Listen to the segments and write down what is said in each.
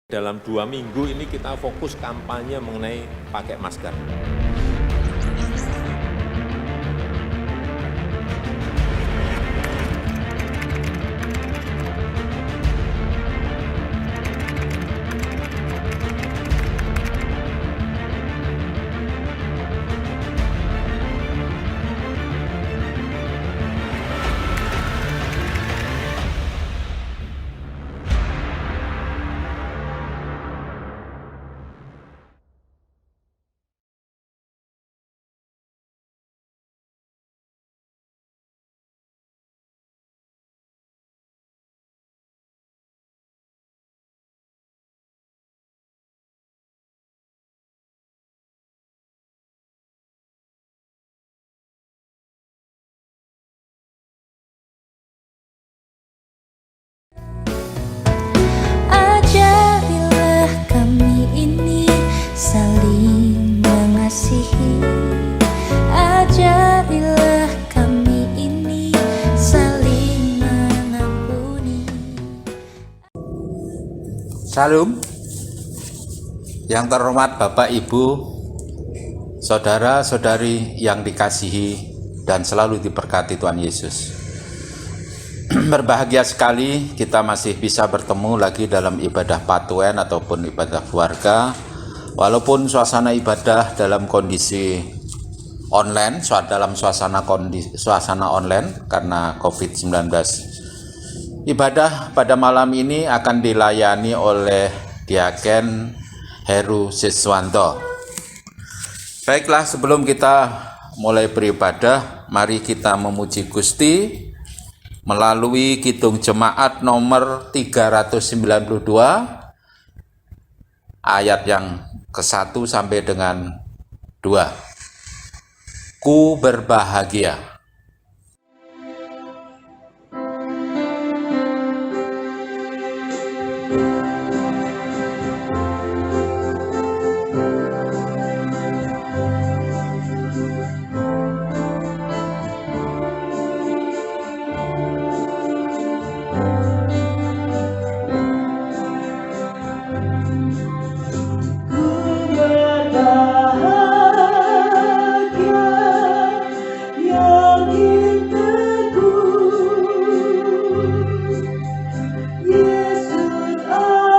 Dalam 2 minggu ini kita fokus kampanye mengenai pakai masker. Ajarilah kami ini saling mengasihi. Ajarilah kami ini saling mengampuni. Salam, yang terhormat Bapak Ibu, saudara-saudari yang dikasihi dan selalu diberkati Tuhan Yesus. Berbahagia sekali kita masih bisa bertemu lagi dalam ibadah Patuen ataupun ibadah keluarga. Walaupun suasana ibadah dalam kondisi online, dalam suasana online karena COVID-19. Ibadah pada malam ini akan dilayani oleh Diaken Heru Siswanto. Baiklah, sebelum kita mulai beribadah, mari kita memuji Gusti melalui Kidung Jemaat nomor 392 ayat yang ke-1 sampai dengan 2. Ku berbahagia. Yesus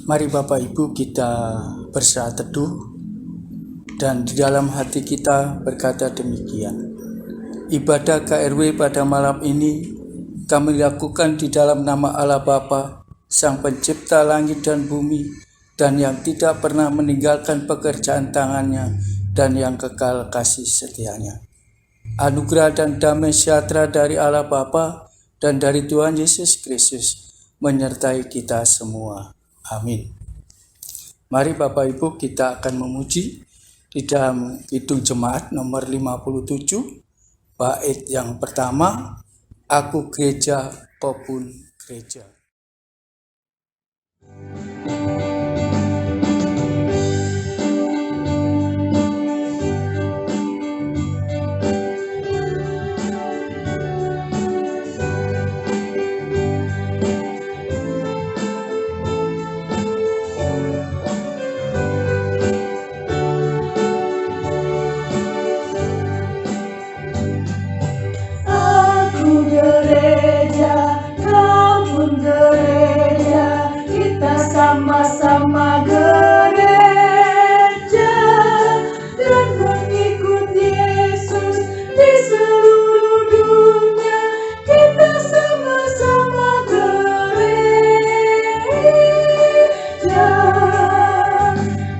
Mari Bapak Ibu kita bersaat teduh dan di dalam hati kita berkata demikian. Ibadah KRW pada malam ini kami lakukan di dalam nama Allah Bapa, Sang Pencipta langit dan bumi, dan yang tidak pernah meninggalkan pekerjaan tangannya dan yang kekal kasih setianya. Anugerah dan damai sejahtera dari Allah Bapa dan dari Tuhan Yesus Kristus menyertai kita semua. Amin. Mari Bapak Ibu kita akan memuji di dalam Kidung Jemaat nomor 57, bait yang pertama, Aku gereja, kau pun gereja. Sama-sama gereja dan mengikut Yesus di seluruh dunia. Kita sama-sama gereja.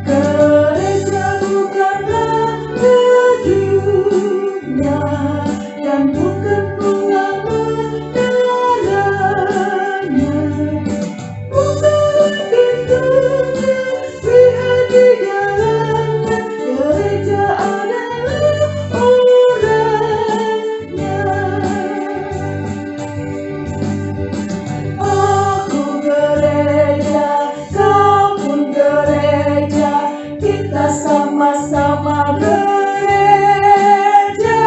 Gereja bukanlah gedungnya dan bukan pengamalannya. Sama-sama gereja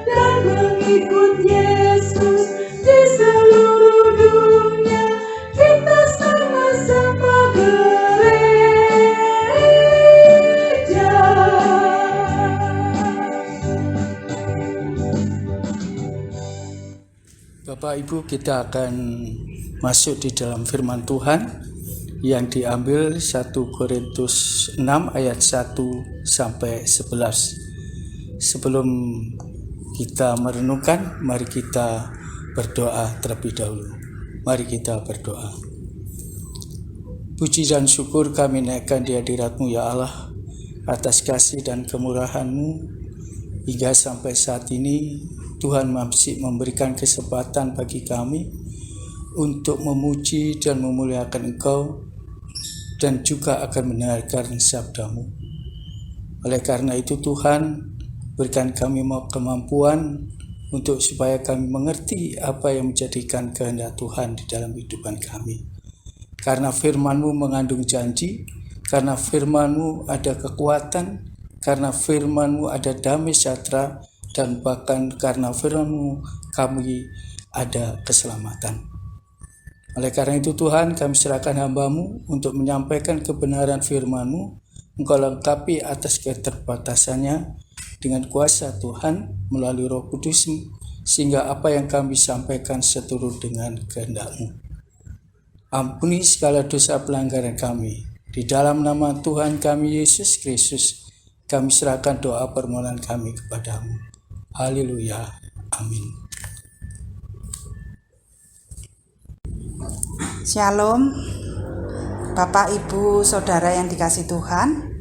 dan mengikut Yesus di seluruh dunia. Kita sama-sama gereja. Bapak Ibu, kita akan masuk di dalam firman Tuhan yang diambil 1 Korintus 6 ayat 1 sampai 11. Sebelum kita merenungkan, mari kita berdoa terlebih dahulu. Mari kita berdoa. Puji dan syukur kami naikkan di hadirat-Mu ya Allah, atas kasih dan kemurahan-Mu hingga sampai saat ini. Tuhan masih memberikan kesempatan bagi kami untuk memuji dan memuliakan Engkau dan juga akan mendengarkan sabda-Mu. Oleh karena itu Tuhan, berikan kami kemampuan untuk supaya kami mengerti apa yang menjadikan kehendak Tuhan di dalam kehidupan kami. Karena firman-Mu mengandung janji, karena firman-Mu ada kekuatan, karena firman-Mu ada damai sejahtera, dan bahkan karena firman-Mu kami ada keselamatan. Oleh karena itu Tuhan, kami serahkan hamba-Mu untuk menyampaikan kebenaran firman-Mu. Engkau lengkapi atas keterbatasannya dengan kuasa Tuhan melalui Roh Kudus, sehingga apa yang kami sampaikan seturut dengan kehendak-Mu. Ampuni segala dosa pelanggaran kami. Di dalam nama Tuhan kami Yesus Kristus, kami serahkan doa permohonan kami kepada-Mu. Haleluya. Amin. Shalom, Bapak, Ibu, Saudara yang dikasihi Tuhan.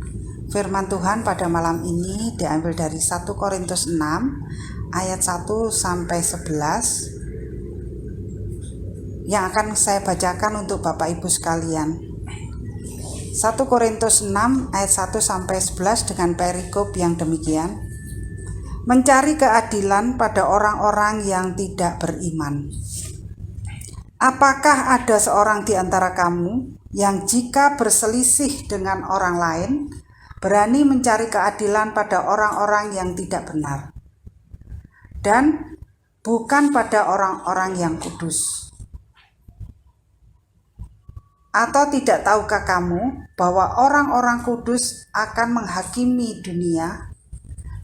Firman Tuhan pada malam ini diambil dari 1 Korintus 6 ayat 1 sampai 11 yang akan saya bacakan untuk Bapak Ibu sekalian. 1 Korintus 6 ayat 1 sampai 11 dengan perikop yang demikian. Mencari keadilan pada orang-orang yang tidak beriman. Apakah ada seorang di antara kamu yang jika berselisih dengan orang lain, berani mencari keadilan pada orang-orang yang tidak benar, dan bukan pada orang-orang yang kudus? Atau tidak tahukah kamu bahwa orang-orang kudus akan menghakimi dunia?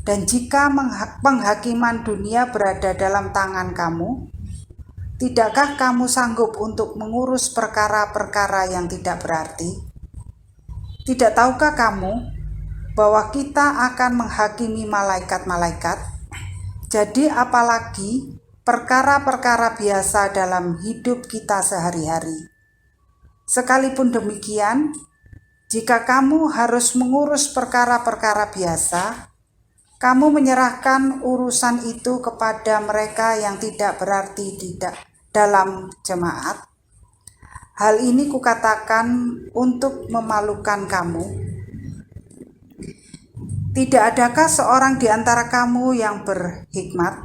Dan jika penghakiman dunia berada dalam tangan kamu, Tidakkah kamu sanggup untuk mengurus perkara-perkara yang tidak berarti? Tidak tahukah kamu bahwa kita akan menghakimi malaikat-malaikat? Jadi apalagi perkara-perkara biasa dalam hidup kita sehari-hari. Sekalipun demikian, jika kamu harus mengurus perkara-perkara biasa, kamu menyerahkan urusan itu kepada mereka yang tidak berarti dalam jemaat. Hal ini kukatakan untuk memalukan kamu. Tidak adakah seorang di antara kamu yang berhikmat,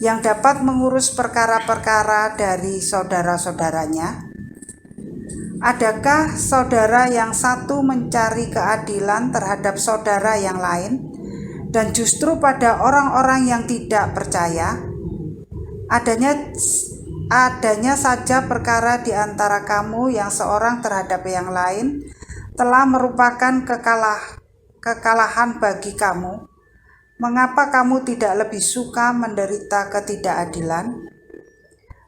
yang dapat mengurus perkara-perkara dari saudara-saudaranya? Adakah saudara yang satu mencari keadilan terhadap saudara yang lain, dan justru pada orang-orang yang tidak percaya? Adanya saja perkara di antara kamu yang seorang terhadap yang lain telah merupakan kekalahan bagi kamu. Mengapa kamu tidak lebih suka menderita ketidakadilan?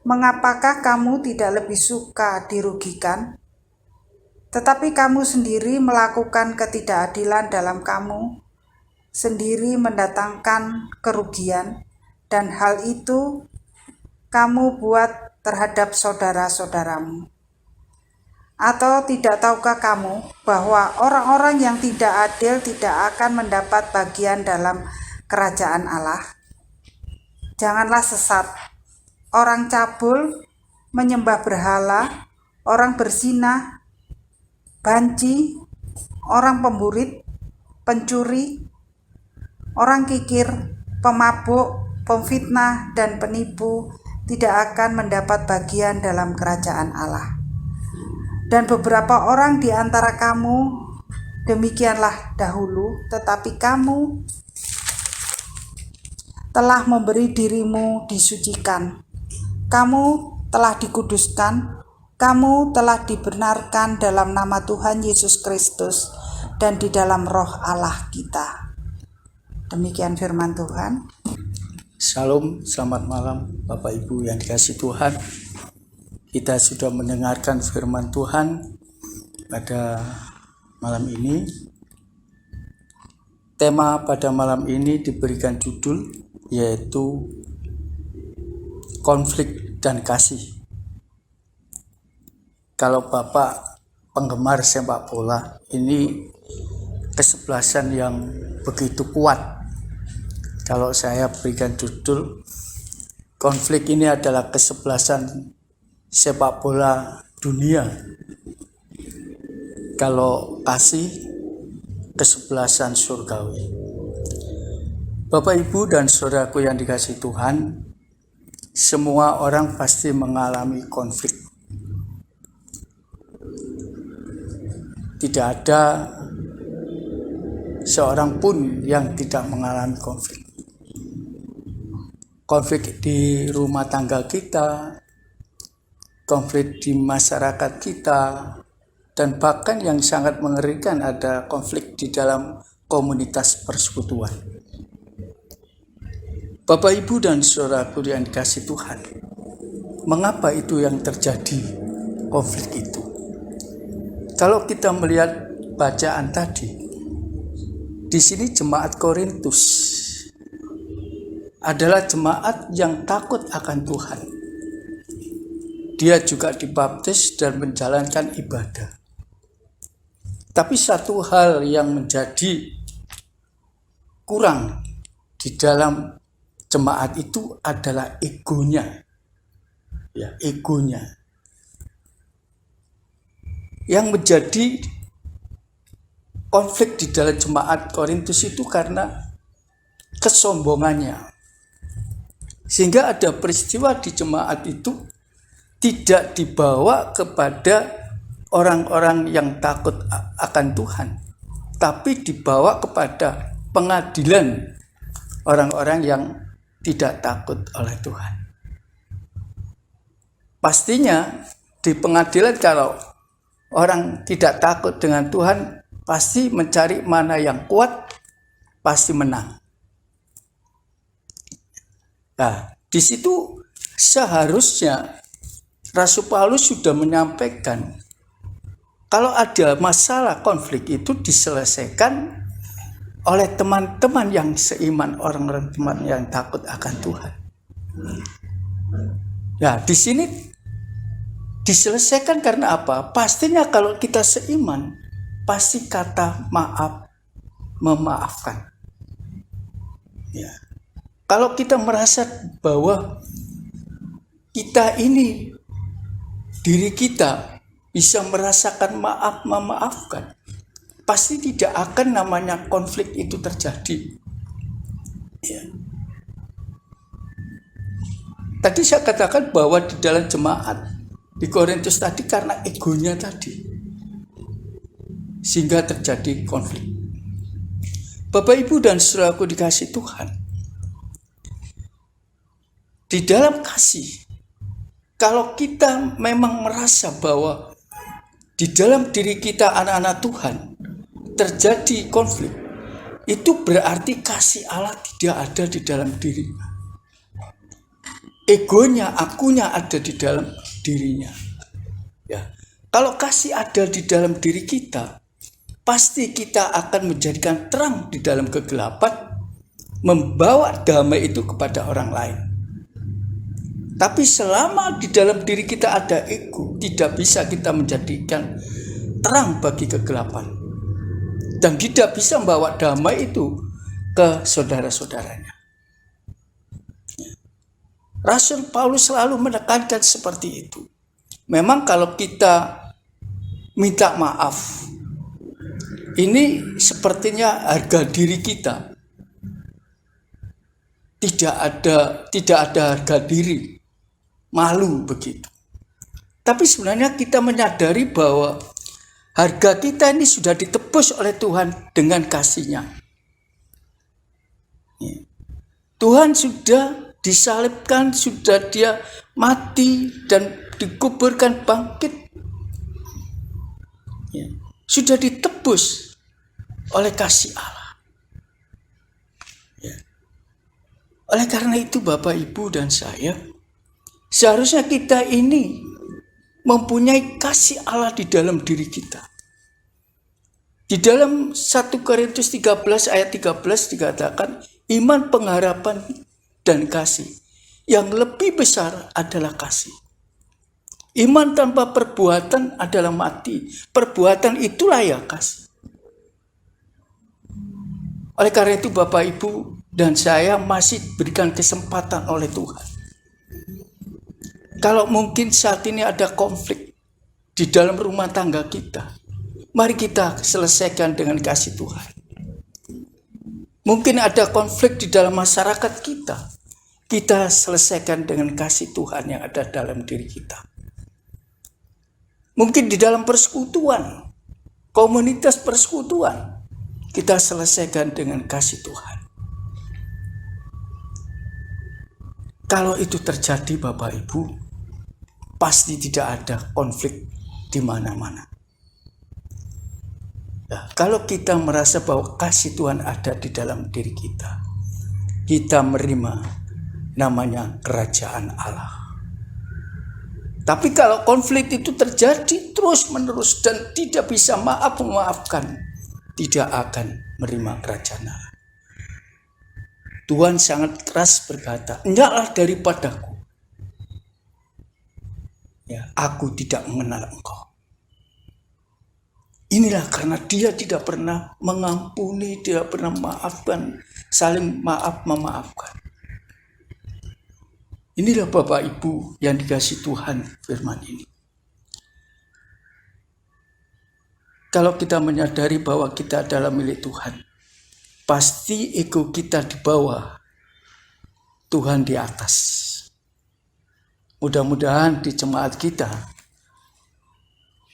Mengapakah kamu tidak lebih suka dirugikan? Tetapi kamu sendiri melakukan ketidakadilan dalam kamu sendiri mendatangkan kerugian, dan hal itu kamu buat terhadap saudara-saudaramu. Atau tidak tahukah kamu bahwa orang-orang yang tidak adil tidak akan mendapat bagian dalam kerajaan Allah? Janganlah sesat. Orang cabul, menyembah berhala, orang berzina, banci, orang pemburit, pencuri, orang kikir, pemabuk, pemfitnah, dan penipu tidak akan mendapat bagian dalam kerajaan Allah. Dan beberapa orang di antara kamu demikianlah dahulu, tetapi kamu telah memberi dirimu disucikan, kamu telah dikuduskan, kamu telah dibenarkan dalam nama Tuhan Yesus Kristus dan di dalam roh Allah kita. Demikian firman Tuhan. Shalom, selamat malam Bapak Ibu yang dikasihi Tuhan. Kita sudah mendengarkan firman Tuhan pada malam ini. Tema pada malam ini diberikan judul yaitu konflik dan kasih. Kalau Bapak penggemar sepak bola, ini kesebelasan yang begitu kuat. Kalau saya berikan judul, konflik ini adalah kesebelasan sepak bola dunia. Kalau kasih, kesebelasan surgawi. Bapak, Ibu, dan saudaraku yang dikasihi Tuhan, semua orang pasti mengalami konflik. Tidak ada seorang pun yang tidak mengalami konflik. Konflik di rumah tangga kita, konflik di masyarakat kita, dan bahkan yang sangat mengerikan ada konflik di dalam komunitas persekutuan. Bapak, Ibu, dan saudaraku yang dikasihi Tuhan, mengapa itu yang terjadi, konflik itu? Kalau kita melihat bacaan tadi, di sini jemaat Korintus adalah jemaat yang takut akan Tuhan. Dia juga dibaptis dan menjalankan ibadah. Tapi satu hal yang menjadi kurang di dalam jemaat itu adalah egonya. Ya, egonya. Yang menjadi konflik di dalam jemaat Korintus itu karena kesombongannya. Sehingga ada peristiwa di jemaat itu tidak dibawa kepada orang-orang yang takut akan Tuhan, tapi dibawa kepada pengadilan orang-orang yang tidak takut oleh Tuhan. Pastinya di pengadilan kalau orang tidak takut dengan Tuhan, pasti mencari mana yang kuat, pasti menang. Nah, di situ seharusnya Rasul Paulus sudah menyampaikan kalau ada masalah konflik itu diselesaikan oleh teman-teman yang seiman, orang-orang teman yang takut akan Tuhan. Ya, di sini diselesaikan karena apa? Pastinya kalau kita seiman, pasti kata maaf, memaafkan. Ya. Kalau kita merasa bahwa kita ini, diri kita bisa merasakan maaf, memaafkan, pasti tidak akan namanya konflik itu terjadi. Ya. Tadi saya katakan bahwa di dalam jemaat di Korintus tadi karena egonya tadi, sehingga terjadi konflik. Bapak, Ibu, dan saudaraku dikasih Tuhan, di dalam kasih, kalau kita memang merasa bahwa di dalam diri kita anak-anak Tuhan terjadi konflik, itu berarti kasih Allah tidak ada di dalam dirinya. Egonya, akunya ada di dalam dirinya. Ya. Kalau kasih ada di dalam diri kita, pasti kita akan menjadikan terang di dalam kegelapan, membawa damai itu kepada orang lain. Tapi selama di dalam diri kita ada ego, tidak bisa kita menjadikan terang bagi kegelapan. Dan tidak bisa membawa damai itu ke saudara-saudaranya. Rasul Paulus selalu menekankan seperti itu. Memang kalau kita minta maaf, ini sepertinya harga diri kita. Tidak ada harga diri. Malu begitu. Tapi sebenarnya kita menyadari bahwa harga kita ini sudah ditebus oleh Tuhan dengan kasih-Nya. Tuhan sudah disalibkan, sudah Dia mati dan dikuburkan bangkit. Sudah ditebus oleh kasih Allah. Oleh karena itu Bapak, Ibu, dan saya, seharusnya kita ini mempunyai kasih Allah di dalam diri kita. Di dalam 1 Korintus 13 ayat 13 dikatakan, iman, pengharapan, dan kasih. Yang lebih besar adalah kasih. Iman tanpa perbuatan adalah mati. Perbuatan itulah ya kasih. Oleh karena itu Bapak, Ibu, dan saya masih berikan kesempatan oleh Tuhan. Kalau mungkin saat ini ada konflik di dalam rumah tangga kita, mari kita selesaikan dengan kasih Tuhan. Mungkin ada konflik di dalam masyarakat kita selesaikan dengan kasih Tuhan yang ada dalam diri kita. Mungkin di dalam persekutuan, komunitas persekutuan, kita selesaikan dengan kasih Tuhan. Kalau itu terjadi Bapak, Ibu, pasti tidak ada konflik di mana-mana. Nah, kalau kita merasa bahwa kasih Tuhan ada di dalam diri kita, kita menerima namanya kerajaan Allah. Tapi kalau konflik itu terjadi terus-menerus dan tidak bisa memaafkan, tidak akan menerima kerajaan Allah. Tuhan sangat keras berkata, "Hendaklah daripadaku. Aku tidak mengenal engkau." Inilah karena Dia tidak pernah mengampuni, tidak pernah memaafkan, saling maaf memaafkan. Inilah Bapak, Ibu, yang dikasih Tuhan firman ini. Kalau kita menyadari bahwa kita adalah milik Tuhan, pasti ego kita di bawah, Tuhan di atas. Mudah-mudahan di jemaat kita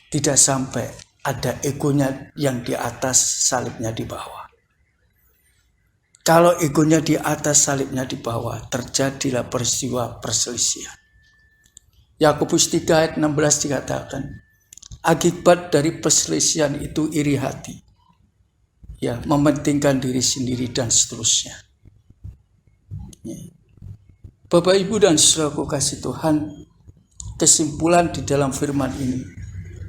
tidak sampai ada egonya yang di atas, salibnya di bawah. Kalau egonya di atas, salibnya di bawah, terjadilah peristiwa perselisihan. Yakobus 3 ayat 16 dikatakan, akibat dari perselisihan itu iri hati, mementingkan diri sendiri dan seterusnya. Bapak, Ibu, dan saudaraku kasih Tuhan, kesimpulan di dalam firman ini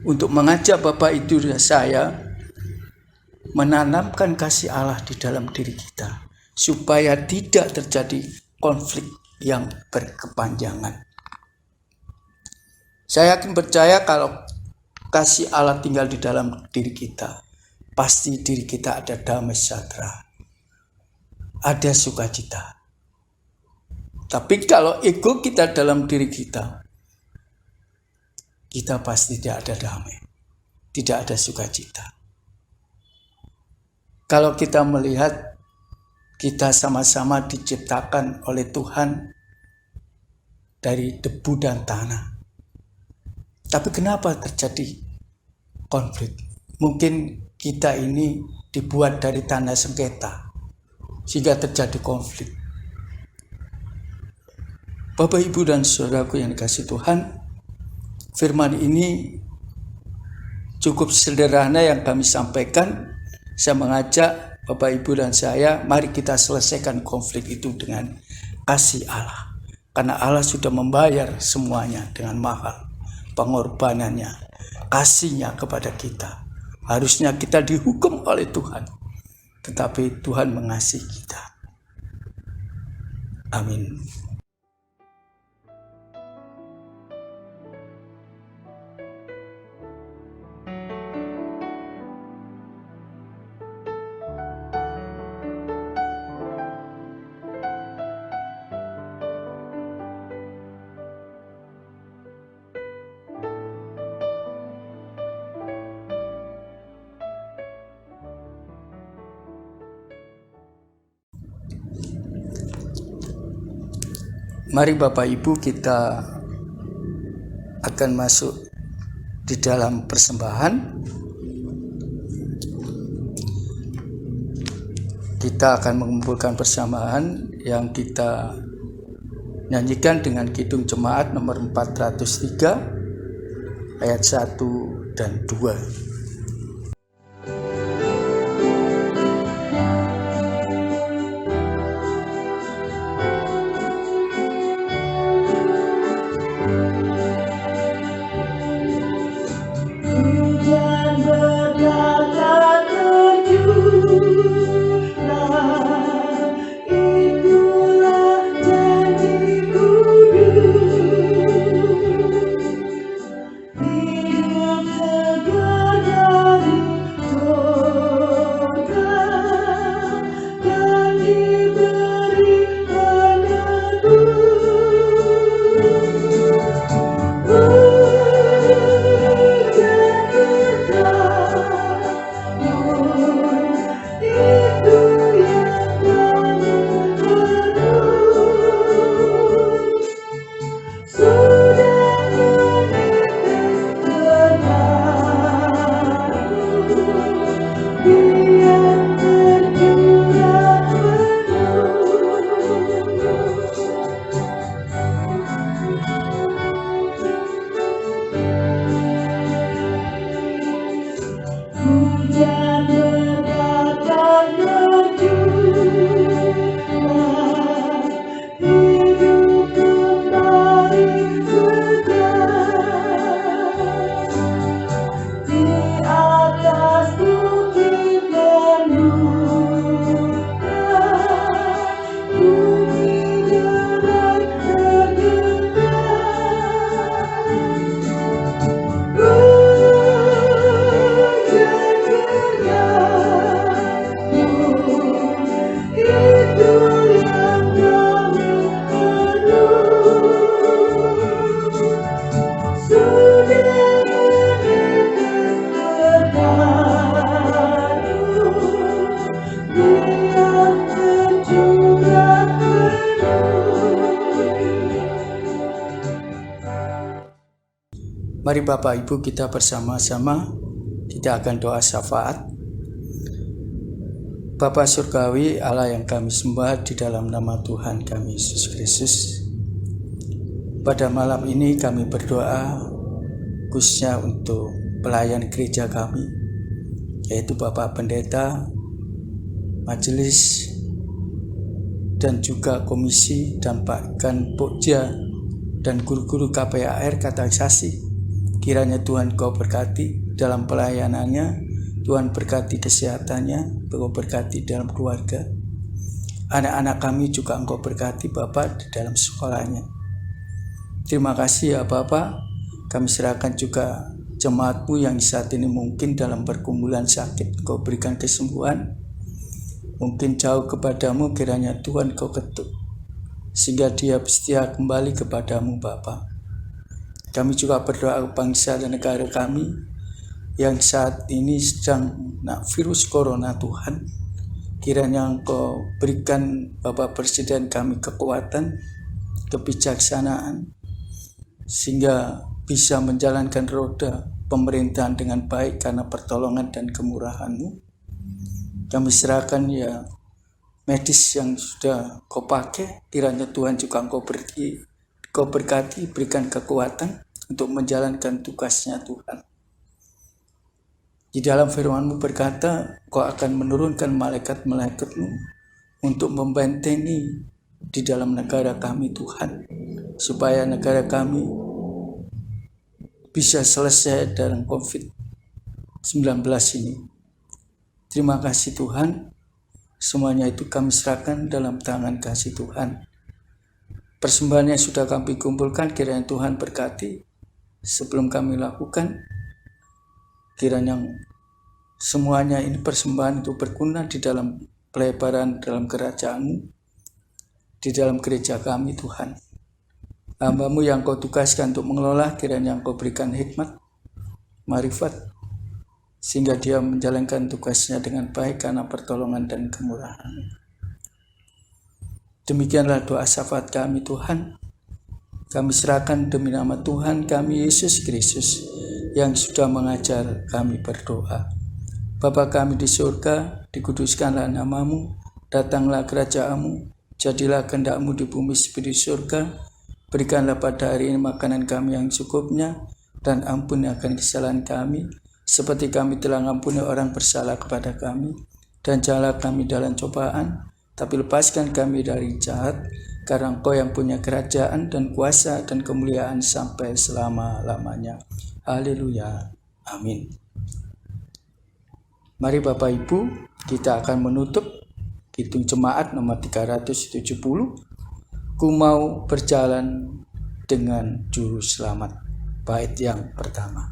untuk mengajak Bapak, Ibu, dan saya menanamkan kasih Allah di dalam diri kita supaya tidak terjadi konflik yang berkepanjangan. Saya yakin percaya kalau kasih Allah tinggal di dalam diri kita, pasti diri kita ada damai sejahtera, ada sukacita. Tapi kalau ego kita dalam diri kita, kita pasti tidak ada damai, tidak ada sukacita. Kalau kita melihat kita sama-sama diciptakan oleh Tuhan dari debu dan tanah, tapi kenapa terjadi konflik? Mungkin kita ini dibuat dari tanah sengketa, sehingga terjadi konflik. Bapak, Ibu, dan saudaraku yang dikasihi Tuhan, firman ini cukup sederhana yang kami sampaikan. Saya mengajak Bapak, Ibu, dan saya, mari kita selesaikan konflik itu dengan kasih Allah. Karena Allah sudah membayar semuanya dengan mahal, pengorbanannya, kasihnya kepada kita. Harusnya kita dihukum oleh Tuhan, tetapi Tuhan mengasihi kita. Amin. Mari Bapak, Ibu, kita akan masuk di dalam persembahan. Kita akan mengumpulkan persembahan yang kita nyanyikan dengan Kidung Jemaat nomor 403 ayat 1 dan 2. Mari Bapak, Ibu, kita bersama-sama kita akan doa syafaat. Bapa Surgawi, Allah yang kami sembah di dalam nama Tuhan kami Yesus Kristus, pada malam ini kami berdoa khususnya untuk pelayan gereja kami, yaitu Bapak Pendeta, Majelis, dan juga komisi dan Pak Pokja dan guru-guru KPAR Katekisasi. Kiranya Tuhan Kau berkati dalam pelayanannya, Tuhan berkati kesehatannya, Kau berkati dalam keluarga. Anak-anak kami juga Engkau berkati Bapak di dalam sekolahnya. Terima kasih ya Bapak, kami serahkan juga jemaat-Mu yang saat ini mungkin dalam pergumulan sakit, Kau berikan kesembuhan. Mungkin jauh kepadamu, kiranya Tuhan Kau ketuk, sehingga dia setia kembali kepadamu Bapa. Kami juga berdoa bangsa dan negara kami yang saat ini sedang virus corona Tuhan. Kiranya Engkau berikan Bapak Presiden kami kekuatan, kebijaksanaan, sehingga bisa menjalankan roda pemerintahan dengan baik karena pertolongan dan kemurahan-Mu. Kami serahkan ya medis yang sudah Kau pakai, kiranya Tuhan juga Kau berkati, berikan kekuatan untuk menjalankan tugasnya Tuhan. Di dalam firman-Mu berkata, Kau akan menurunkan malaikat-malaikat-Mu untuk membentengi di dalam negara kami Tuhan, supaya negara kami bisa selesai dalam COVID-19 ini. Terima kasih Tuhan, semuanya itu kami serahkan dalam tangan kasih Tuhan. Persembahan yang sudah kami kumpulkan, kiranya Tuhan berkati sebelum kami lakukan. Kiranya semuanya ini persembahan itu berguna di dalam pelebaran dalam kerajaan-Mu, di dalam gereja kami Tuhan. Hamba-Mu yang Kau tugaskan untuk mengelola, kiranya Kau berikan hikmat, marifat, sehingga dia menjalankan tugasnya dengan baik karena pertolongan dan kemurahan. Demikianlah doa syafaat kami Tuhan. Kami serahkan demi nama Tuhan kami Yesus Kristus yang sudah mengajar kami berdoa. Bapa kami di surga, dikuduskanlah nama-Mu, datanglah kerajaan-Mu, jadilah kehendak-Mu di bumi seperti di surga. Berikanlah pada hari ini makanan kami yang cukupnya, dan ampuni akan kesalahan kami, seperti kami telah mengampuni orang bersalah kepada kami. Dan janganlah kami dalam cobaan, tapi lepaskan kami dari jahat, karena Engkau yang punya kerajaan dan kuasa dan kemuliaan sampai selama-lamanya. Haleluya. Amin. Mari Bapak Ibu, kita akan menutup Kidung Jemaat nomor 370. Ku mau berjalan dengan juru selamat. Bait yang pertama.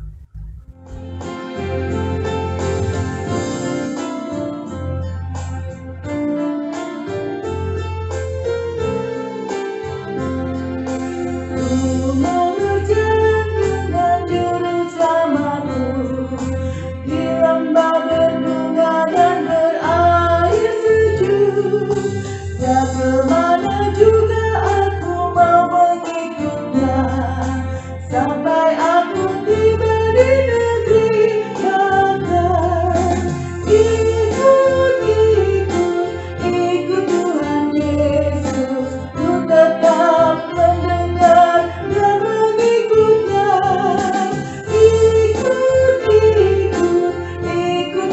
Sampai aku tiba di negeri bakal. Ikut Tuhan Yesus. Ku tetap mendengar dan mengikutnya. Ikut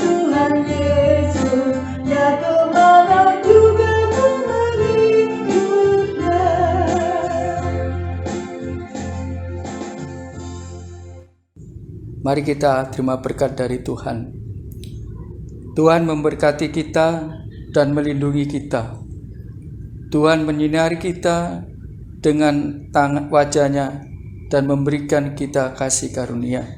Tuhan Yesus. Ya kemana juga ku mengikutnya. Mari kita terima berkat dari Tuhan. Tuhan memberkati kita dan melindungi kita. Tuhan menyinari kita dengan tangan wajah-Nya dan memberikan kita kasih karunia.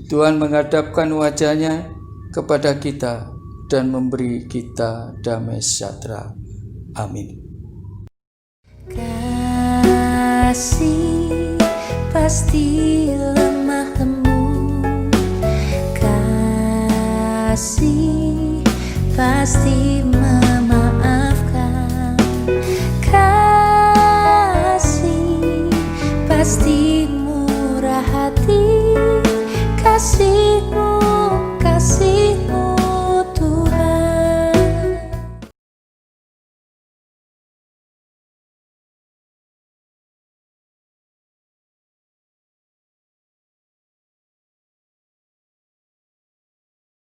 Tuhan menghadapkan wajah-Nya kepada kita dan memberi kita damai sejahtera. Amin. Kasih pasti lemah lembut, kasih pasti